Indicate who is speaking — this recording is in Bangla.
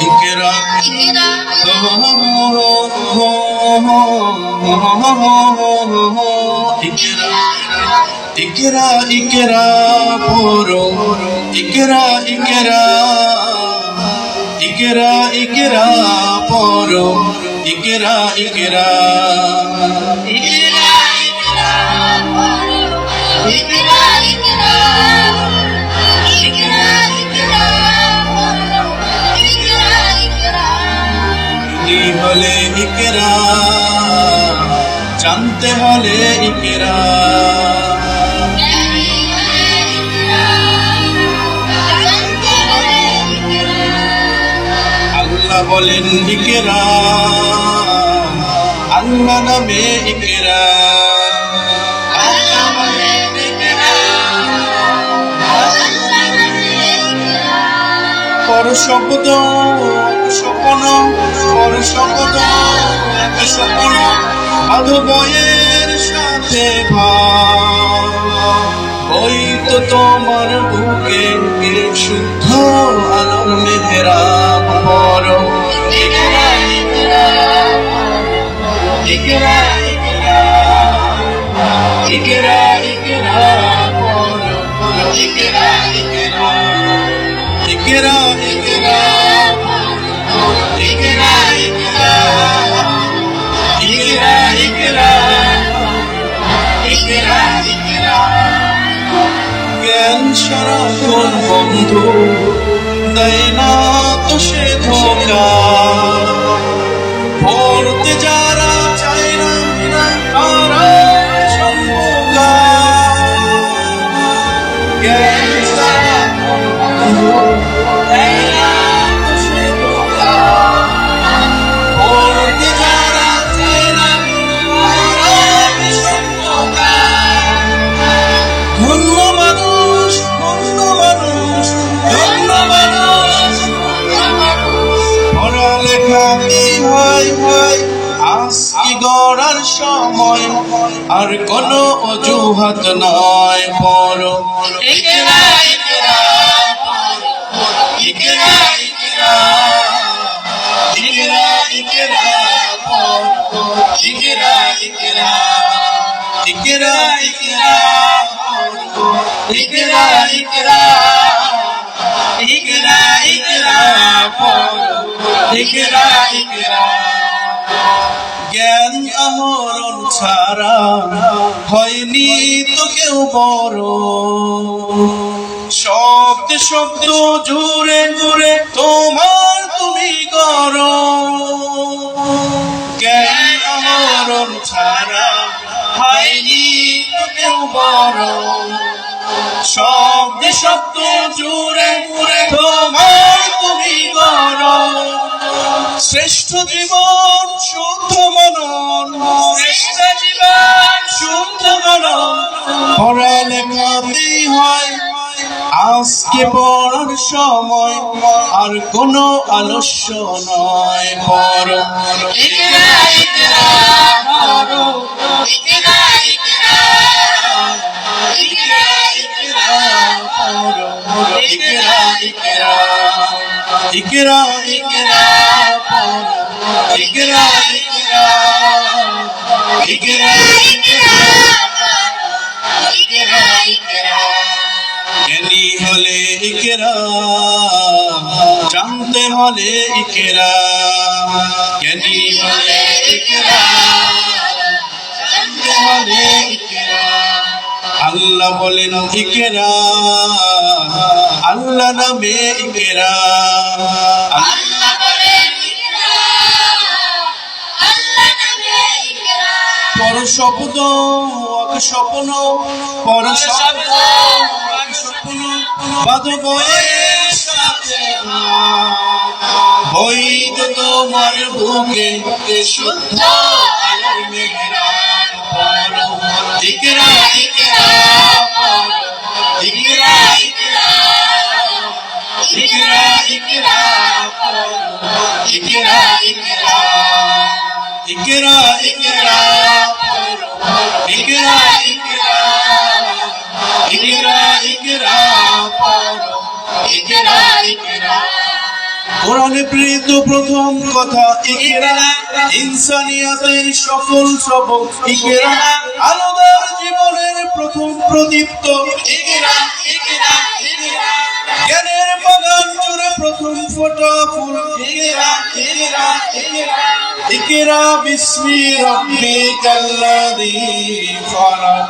Speaker 1: ইকরা ইকরা ইকরা পড়ো ইকরা ইকরা ইকরা ইকরা পড়ো ইকরা ইকরা
Speaker 2: ইকরা ইকরা পড়ো ইকরা ইকরা ইকরা ইকরা পড়ো ইকরা ইকরা
Speaker 1: জানতে হলে ইকরা জানতে হলে ইকরা আল্লাহ বলেন ইকরা আল্লাহ নামে ইকরা
Speaker 2: আল্লাহ বলেন ইকরা আল্লাহ নামে ইকরা
Speaker 1: পর শব্দ স্বপ্ন পর শব্দ এক স্বপ্ন আধো বয়ের সাথে ভাব ওই তো তোমার বুকে শুদ্ধ আলোর মেহরাব পর
Speaker 2: ইকরা ইকরা
Speaker 1: ইকরা ইকরা ইকরা ইকরা পর
Speaker 2: ইকরা ইকরা
Speaker 1: ইকরা ইকরা ইকরা ইকরা ইকরা ইকরা ইকরা ইকরা জ্ঞান সারাক্ষণ বন্ধু দেয় না তো সে ধোকা পড়তে যারা চায় না তারা সম্মুখা জ্ঞান সারাক্ষণ বন্ধু দেয় না তো সে ধোকা পড়তে যারা চায় না তারা সম্মুখা ধন্য মানুষ ধন্য মানুষ ধন্য মানুষ পড়ালেখা কি হয় হয় আজ কি গড়ার সময় আর কোনো অজুহাত নয় পড়ো
Speaker 2: ইকরা ইকরা
Speaker 1: ইকরা ইকরা ইকরা ইকরা পড়ো ইকরা ইকরা ইকরা ইকরা ইকরা ইকরা ইকরা ইকরা পড়ো ইকরা ইকরা জ্ঞান আহরণ ছাড়া হয়নি তো কেউ বড় শব্দ শব্দ জুড়ে জুড়ে তোমার তুমি করো জ্ঞান আহরণ ছাড়া হয়নি তো কেউ বড় শব্দ শব্দ জুড়ে জুড়ে তোমার তুমি করো শ্রেষ্ঠ জীবন শুদ্ধ মনন শ্রেষ্ঠ জীবন শুদ্ধ মনন পড়ালেখাতেই হয় আজকে পড়ার সময় আর কোনো আলস্য নয় পড়ো
Speaker 2: ইকরা ইকরা
Speaker 1: পড়ো
Speaker 2: ইকরা ইকরা
Speaker 1: ইকরা ইকরা পড়ো ইকরা ইকরা ইকরা ইকরা পড়ো ইকরা ইকরা ইকরা ইকরা
Speaker 2: ইকরা ইকরা
Speaker 1: জ্ঞানী হলে ইকরা জানতে হলে ইকরা জ্ঞানী হলে ইকরা জানতে হলে ইকরা আল্লাহ বলেন ইকরা আল্লাহ নামে ইকরা
Speaker 2: আল্লাহ বলেন ইকরা আল্লাহ নামে ইকরা
Speaker 1: পর শব্দ এক স্বপ্ন পর শব্দ এক স্বপ্ন বাদ বয়ের সাথে ওই তো তোমার বুকে শুদ্ধ আলোর মেহরাব পড়ো ইকরা ইকরা পড়ো ইকরা ইকরা ইকরা ইকরা পড়ো ইকরা ইকরা ইকরা ইকরা পড়ো ইকরা ইকরা ইকরা ইকরা পড়ো কোরআনে প্রেরিত প্রথম কথা ইকরা, ইনসানিয়াতের সকল সবক ইকরা, আলোদার জীবনের প্রথম প্রদীপ্ত
Speaker 2: ইকরা ইকরা ইকরা
Speaker 1: জ্ঞানের বাগান জুড়ে প্রথম ফোটা ফুল
Speaker 2: ইকরা ইকরা ইকরা
Speaker 1: ইকরা বিসমি রাব্বিকাল্লাযী খালাক।